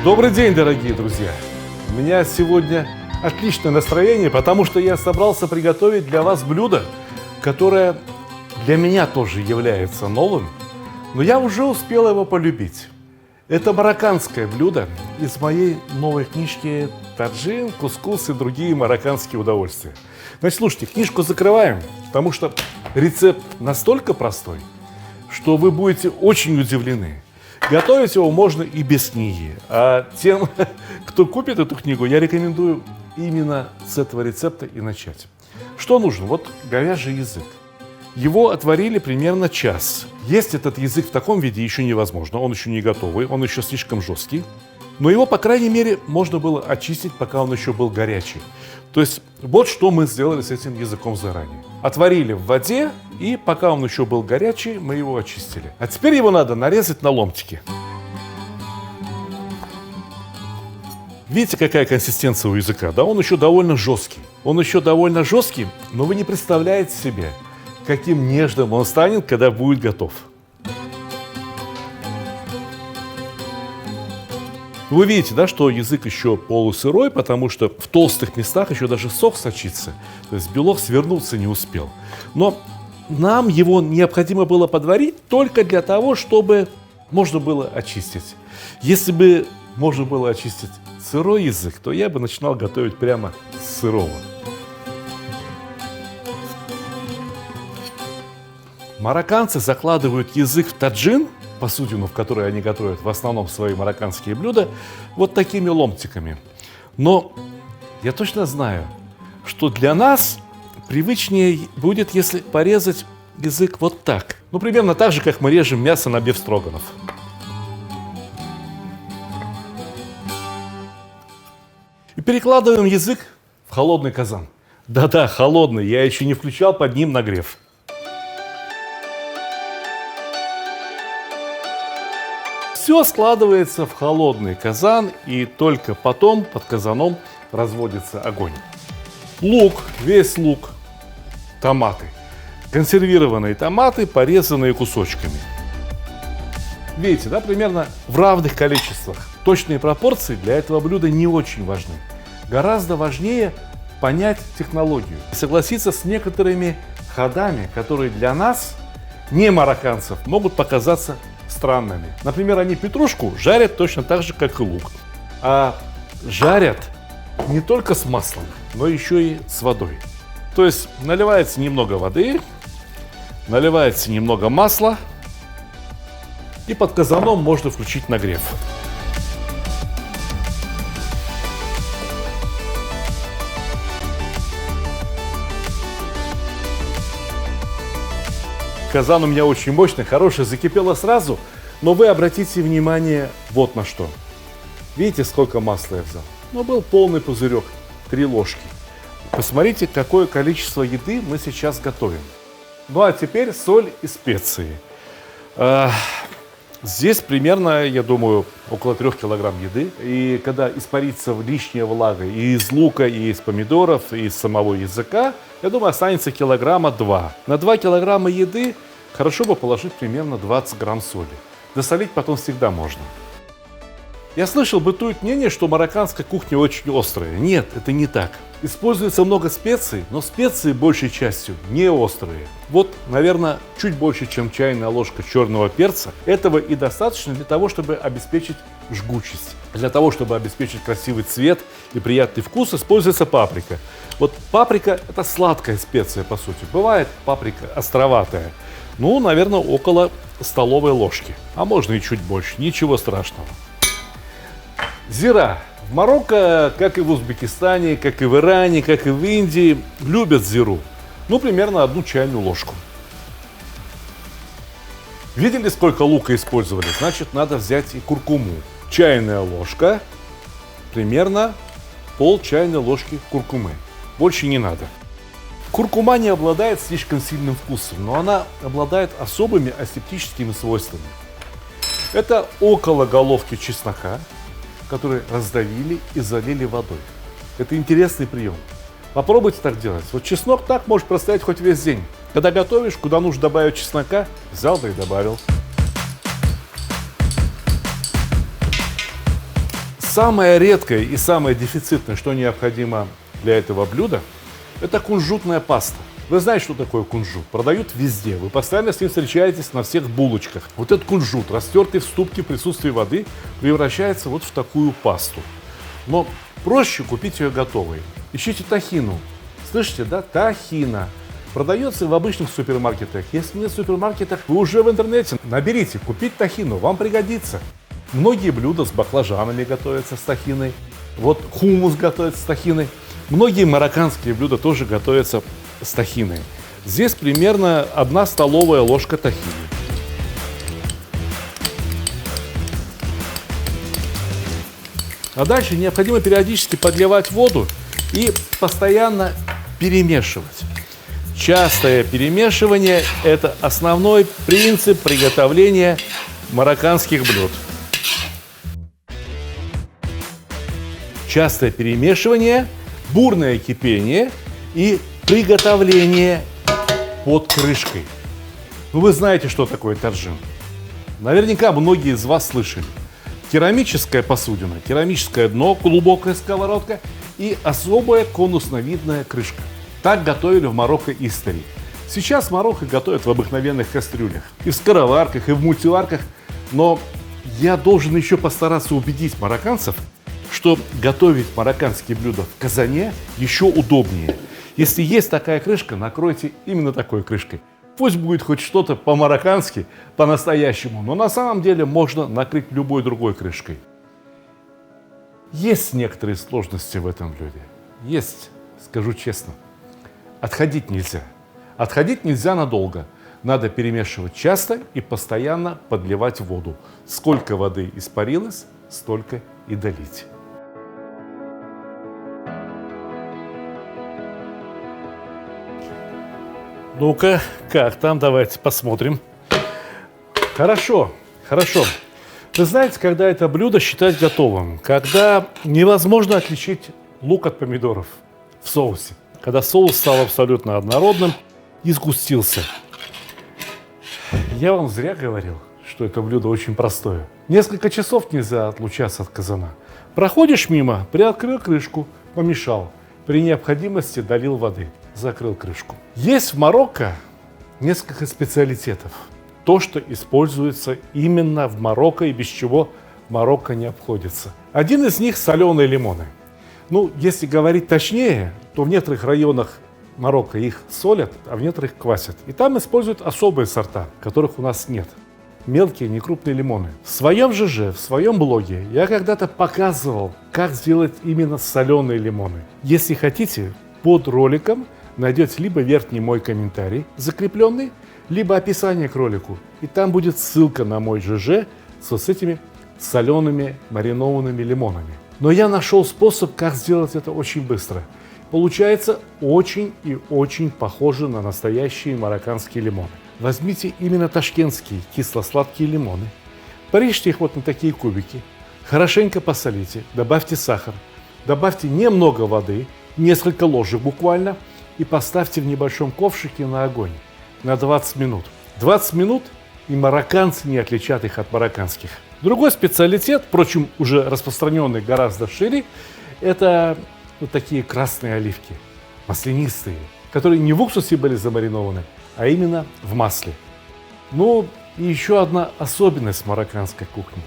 Добрый день, дорогие друзья! У меня сегодня отличное настроение, потому что я собрался приготовить для вас блюдо, которое для меня тоже является новым, но я уже успел его полюбить. Это марокканское блюдо из моей новой книжки «Таджин, кускус и другие марокканские удовольствия». Значит, слушайте, книжку закрываем, потому что рецепт настолько простой, что вы будете очень удивлены. Готовить его можно и без книги. А тем, кто купит эту книгу, я рекомендую именно с этого рецепта и начать. Что нужно? Вот говяжий язык. Его отварили примерно час. Есть этот язык в таком виде еще невозможно. Он еще не готовый, он еще слишком жесткий. Но его, по крайней мере, можно было очистить, пока он еще был горячий. То есть вот что мы сделали с этим языком заранее. Отварили в воде, и пока он еще был горячий, мы его очистили. А теперь его надо нарезать на ломтики. Видите, какая консистенция у языка? Да, он еще довольно жесткий. Он еще довольно жесткий, но вы не представляете себе, каким нежным он станет, когда будет готов. Вы видите, да, что язык еще полусырой, потому что в толстых местах еще даже сок сочится. То есть белок свернуться не успел. Но нам его необходимо было подварить только для того, чтобы можно было очистить. Если бы можно было очистить сырой язык, то я бы начинал готовить прямо с сырого. Марокканцы закладывают язык в таджин, посудину, в которой они готовят в основном свои марокканские блюда, вот такими ломтиками. Но я точно знаю, что для нас привычнее будет, если порезать язык вот так. Ну, примерно так же, как мы режем мясо на бефстроганов. И перекладываем язык в холодный казан. Да-да, холодный, я еще не включал под ним нагрев. Все складывается в холодный казан, и только потом под казаном разводится огонь. Лук, весь лук, томаты. Консервированные томаты, порезанные кусочками. Видите, да, примерно в равных количествах. Точные пропорции для этого блюда не очень важны. Гораздо важнее понять технологию. Согласиться с некоторыми ходами, которые для нас, не марокканцев, могут показаться странными. Например, они петрушку жарят точно так же, как и лук. А жарят не только с маслом, но еще и с водой. То есть наливается немного воды, наливается немного масла, и под казаном можно включить нагрев. Казан у меня очень мощный, хороший, закипело сразу, но вы обратите внимание вот на что. Видите, сколько масла я взял? Ну, был полный пузырек, 3 ложки. Посмотрите, какое количество еды мы сейчас готовим. Ну, а теперь соль и специи. Здесь примерно, я думаю, около 3 килограмм еды. И когда испарится лишняя влага и из лука, и из помидоров, и из самого языка, я думаю, останется килограмма 2. На 2 килограмма еды хорошо бы положить примерно 20 грамм соли. Досолить потом всегда можно. Я слышал, бытует мнение, что марокканская кухня очень острая. Нет, это не так. Используется много специй, но специи большей частью не острые. Вот, наверное, чуть больше, чем чайная ложка черного перца. Этого и достаточно для того, чтобы обеспечить жгучесть. Для того, чтобы обеспечить красивый цвет и приятный вкус, используется паприка. Вот паприка – это сладкая специя, по сути. Бывает паприка островатая. Ну, наверное, около столовой ложки. А можно и чуть больше, ничего страшного. Зира. В Марокко, как и в Узбекистане, как и в Иране, как и в Индии, любят зиру. Ну, примерно 1 чайную ложку. Видели, сколько лука использовали? Значит, надо взять и куркуму. Чайная ложка, примерно пол чайной ложки куркумы. Больше не надо. Куркума не обладает слишком сильным вкусом, но она обладает особыми асептическими свойствами. Это около головки чеснока, которые раздавили и залили водой. Это интересный прием. Попробуйте так делать. Вот чеснок так может простоять хоть весь день. Когда готовишь, куда нужно добавить чеснока, взял да и добавил. самое редкое и самое дефицитное, что необходимо для этого блюда, это кунжутная паста. Вы знаете, что такое кунжут? Продают везде. Вы постоянно с ним встречаетесь на всех булочках. Вот этот кунжут, растертый в ступке в присутствии воды, превращается вот в такую пасту. Но проще купить ее готовой. Ищите тахину. Слышите, да? Тахина. Продается в обычных супермаркетах. Если нет в супермаркетах, вы уже в интернете. Наберите, купить тахину, вам пригодится. Многие блюда с баклажанами готовятся с тахиной. Вот хумус готовится с тахиной. Многие марокканские блюда тоже готовятся с тахиной. Здесь примерно 1 столовая ложка тахины. А дальше необходимо периодически подливать воду и постоянно перемешивать. Частое перемешивание – это основной принцип приготовления марокканских блюд. Частое перемешивание, бурное кипение и приготовление под крышкой. Ну, вы знаете, что такое таджин. Наверняка многие из вас слышали. Керамическая посудина, керамическое дно, глубокая сковородка и особая конусновидная крышка. Так готовили в Марокко истории. Сейчас в Марокко готовят в обыкновенных кастрюлях, и в скороварках, и в мультиварках. Но я должен еще постараться убедить марокканцев, что готовить марокканские блюда в казане еще удобнее. Если есть такая крышка, накройте именно такой крышкой. Пусть будет хоть что-то по-мароккански, по-настоящему, но на самом деле можно накрыть любой другой крышкой. Есть некоторые сложности в этом блюде. Есть, скажу честно. Отходить нельзя. Отходить нельзя надолго. Надо перемешивать часто и постоянно подливать воду. Сколько воды испарилось, столько и долить. Ну-ка, как там? Давайте посмотрим. Хорошо, хорошо. Вы знаете, когда это блюдо считать готовым? Когда невозможно отличить лук от помидоров в соусе. Когда соус стал абсолютно однородным и сгустился. Я вам зря говорил, что это блюдо очень простое. Несколько часов нельзя отлучаться от казана. Проходишь мимо, приоткрыл крышку, помешал. При необходимости долил воды, закрыл крышку. Есть в Марокко несколько специалитетов. То, что используется именно в Марокко и без чего Марокко не обходится. Один из них – соленые лимоны. Ну, если говорить точнее, то в некоторых районах Марокко их солят, а в некоторых квасят. И там используют особые сорта, которых у нас нет. Мелкие, некрупные лимоны. В своем ЖЖ, в своем блоге я когда-то показывал, как сделать именно соленые лимоны. Если хотите, под роликом найдете либо верхний мой комментарий закрепленный, либо описание к ролику. И там будет ссылка на мой ЖЖ с этими солеными маринованными лимонами. Но я нашел способ, как сделать это очень быстро. Получается очень и очень похоже на настоящие марокканские лимоны. Возьмите именно ташкентские кисло-сладкие лимоны, порежьте их вот на такие кубики, хорошенько посолите, добавьте сахар, добавьте немного воды, несколько ложек буквально, и поставьте в небольшом ковшике на огонь на 20 минут. 20 минут, и марокканцы не отличат их от марокканских. Другой специалитет, впрочем, уже распространенный гораздо шире, это вот такие красные оливки, маслянистые, которые не в уксусе были замаринованы, а именно в масле. Ну, и еще одна особенность марокканской кухни.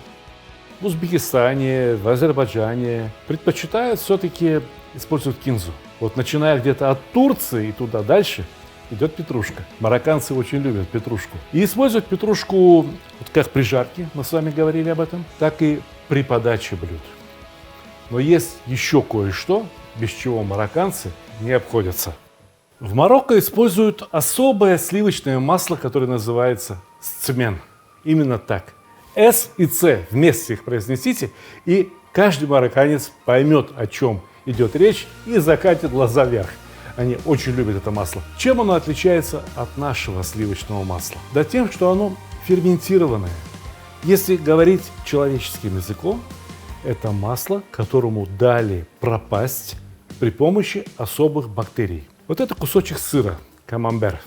В Узбекистане, в Азербайджане предпочитают все-таки использовать кинзу. Вот начиная где-то от Турции и туда дальше идет петрушка. Марокканцы очень любят петрушку. И используют петрушку вот как при жарке, мы с вами говорили об этом, так и при подаче блюд. Но есть еще кое-что, без чего марокканцы не обходятся. В Марокко используют особое сливочное масло, которое называется сцмен. Именно так. С и С вместе их произнесите, и каждый марокканец поймет, о чем идет речь, и закатит глаза вверх. Они очень любят это масло. Чем оно отличается от нашего сливочного масла? Да тем, что оно ферментированное. Если говорить человеческим языком, это масло, которому дали пропасть при помощи особых бактерий. Вот это кусочек сыра, камамбер.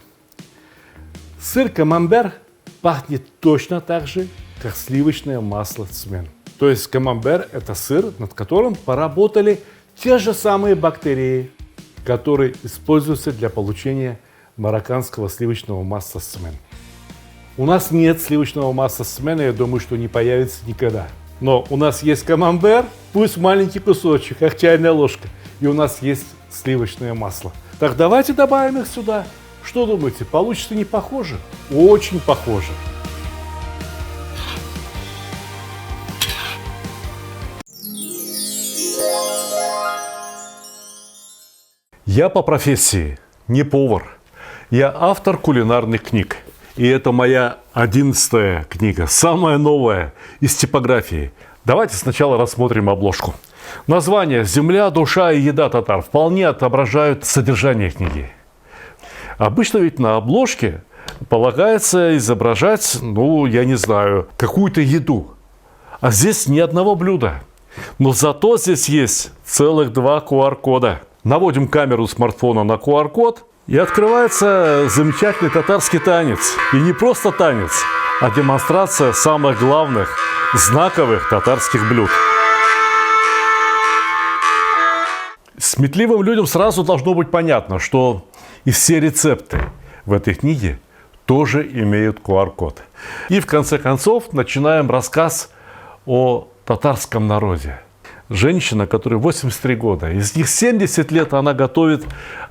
Сыр камамбер пахнет точно так же, как сливочное масло цмен. То есть камамбер – это сыр, над которым поработали те же самые бактерии, которые используются для получения марокканского сливочного масла смен. У нас нет сливочного масла смен, я думаю, что не появится никогда. Но у нас есть камамбер, пусть маленький кусочек, как чайная ложка, и у нас есть сливочное масло. Так давайте добавим их сюда. Что думаете, получится не похоже? Очень похоже. Я по профессии не повар. Я автор кулинарных книг. И это моя 11-я книга, самая новая из типографии. Давайте сначала рассмотрим обложку. Название «Земля, душа и еда татар» вполне отображают содержание книги. Обычно ведь на обложке полагается изображать, я не знаю, какую-то еду. А здесь ни одного блюда. Но зато здесь есть целых 2 QR-кода. Наводим камеру смартфона на QR-код, и открывается замечательный татарский танец. И не просто танец, а демонстрация самых главных, знаковых татарских блюд. Сметливым людям сразу должно быть понятно, что и все рецепты в этой книге тоже имеют QR-код. И в конце концов начинаем рассказ о татарском народе. Женщина, которой 83 года, из них 70 лет она готовит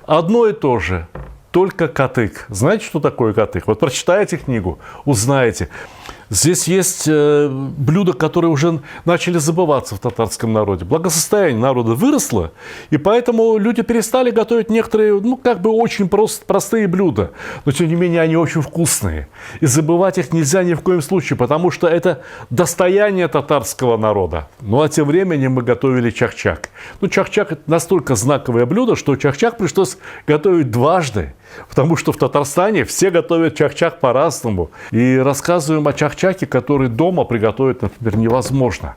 одно и то же, только катык. Знаете, что такое катык? Вот прочитайте книгу, узнаете. Здесь есть блюда, которые уже начали забываться в татарском народе. Благосостояние народа выросло, и поэтому люди перестали готовить некоторые, очень простые блюда. Но, тем не менее, они очень вкусные. И забывать их нельзя ни в коем случае, потому что это достояние татарского народа. А тем временем мы готовили чак-чак. Чак-чак – это настолько знаковое блюдо, что чак-чак пришлось готовить дважды. Потому что в Татарстане все готовят чак-чак по-разному. И рассказываем о чак-чаке, который дома приготовить, например, невозможно.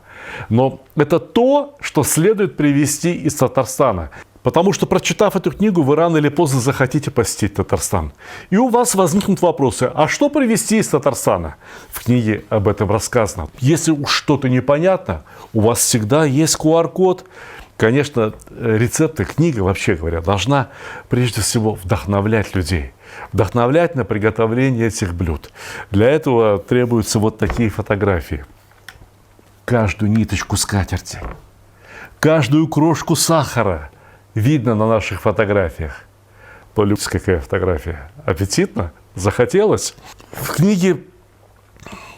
Но это то, что следует привезти из Татарстана. Потому что, прочитав эту книгу, вы рано или поздно захотите посетить Татарстан. И у вас возникнут вопросы, а что привезти из Татарстана? В книге об этом рассказано. Если уж что-то непонятно, у вас всегда есть QR-код. Конечно, рецепты, книга, вообще говоря, должна прежде всего вдохновлять людей. Вдохновлять на приготовление этих блюд. Для этого требуются вот такие фотографии. Каждую ниточку скатерти, каждую крошку сахара видно на наших фотографиях. Полюбите, какая фотография. Аппетитно? Захотелось? В книге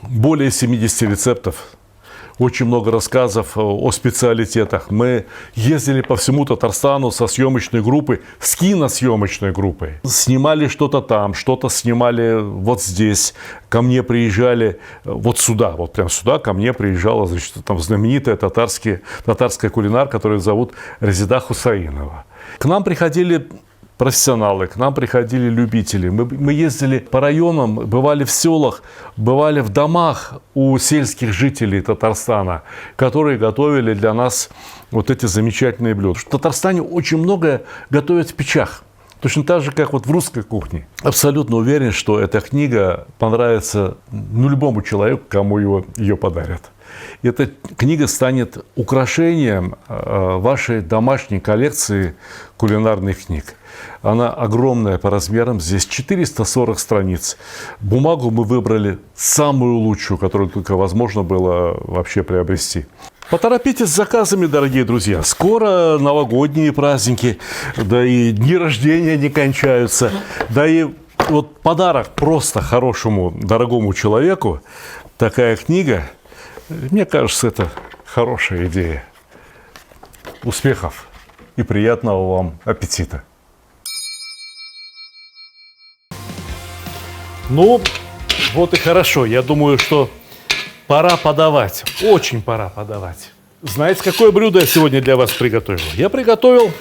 более 70 рецептов. Очень много рассказов о специалитетах. Мы ездили по всему Татарстану со съемочной группой, с киносъемочной группой. Снимали что-то там, что-то снимали вот здесь. Ко мне приезжали вот сюда, вот прям сюда ко мне приезжала, там знаменитая татарская кулинар, которую зовут Резида Хусаинова. К нам приходили профессионалы, к нам приходили любители. Мы ездили по районам, бывали в селах, бывали в домах у сельских жителей Татарстана, которые готовили для нас вот эти замечательные блюда. В Татарстане очень многое готовят в печах. Точно так же, как вот в русской кухне. Абсолютно уверен, что эта книга понравится любому человеку, кому ее подарят. И эта книга станет украшением вашей домашней коллекции кулинарных книг. Она огромная по размерам, здесь 440 страниц. Бумагу мы выбрали самую лучшую, которую только возможно было вообще приобрести. Поторопитесь с заказами, дорогие друзья. Скоро новогодние праздники, да и дни рождения не кончаются. Да и вот подарок просто хорошему, дорогому человеку, такая книга, мне кажется, это хорошая идея. Успехов и приятного вам аппетита. Вот и хорошо. Я думаю, что пора подавать. Очень пора подавать. Знаете, какое блюдо я сегодня для вас приготовил? Я приготовил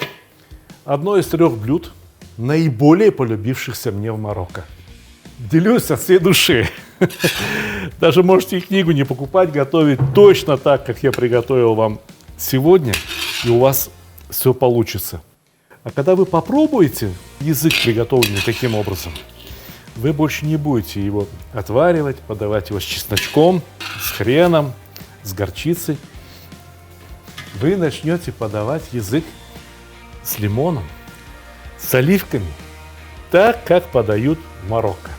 одно из 3 блюд, наиболее полюбившихся мне в Марокко. Делюсь от всей души. Даже можете и книгу не покупать, готовить точно так, как я приготовил вам сегодня, и у вас все получится. А когда вы попробуете язык, приготовленный таким образом, вы больше не будете его отваривать, подавать его с чесночком, с хреном, с горчицей, вы начнете подавать язык с лимоном, с оливками, так, как подают в Марокко.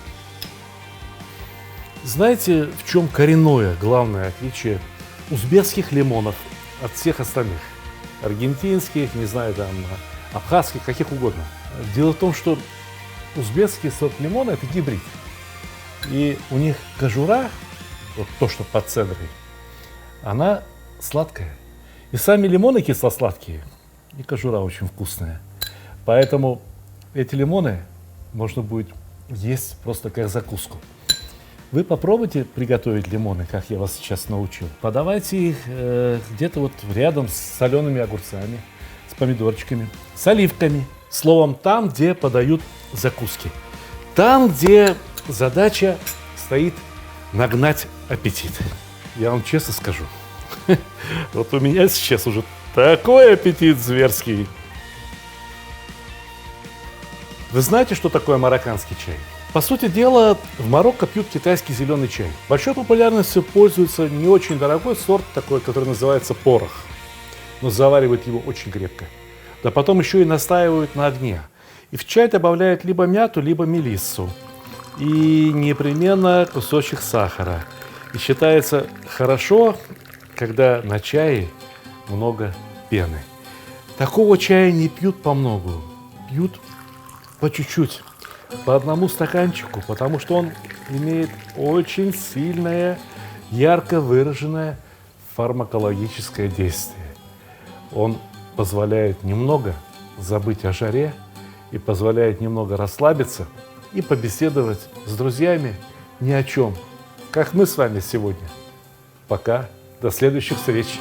Знаете, в чем коренное главное отличие узбекских лимонов от всех остальных? Аргентинских, не знаю, там, абхазских, каких угодно. Дело в том, что узбекский сорт лимона – это гибрид. И у них кожура, вот то, что под цедрой, она сладкая. И сами лимоны кисло-сладкие, и кожура очень вкусная. Поэтому эти лимоны можно будет есть просто как закуску. Вы попробуйте приготовить лимоны, как я вас сейчас научил. Подавайте их где-то вот рядом с солеными огурцами, с помидорчиками, с оливками. Словом, там, где подают закуски. Там, где задача стоит нагнать аппетит. Я вам честно скажу, вот у меня сейчас уже такой аппетит зверский. Вы знаете, что такое марокканский чай? По сути дела, в Марокко пьют китайский зеленый чай. Большой популярностью пользуется не очень дорогой сорт, такой, который называется порох. Но заваривают его очень крепко. Да потом еще и настаивают на огне. И в чай добавляют либо мяту, либо мелиссу. И непременно кусочек сахара. И считается хорошо, когда на чае много пены. Такого чая не пьют по многу, пьют по чуть-чуть. По одному стаканчику, потому что он имеет очень сильное, ярко выраженное фармакологическое действие. Он позволяет немного забыть о жаре и позволяет немного расслабиться и побеседовать с друзьями ни о чем, как мы с вами сегодня. Пока, до следующих встреч!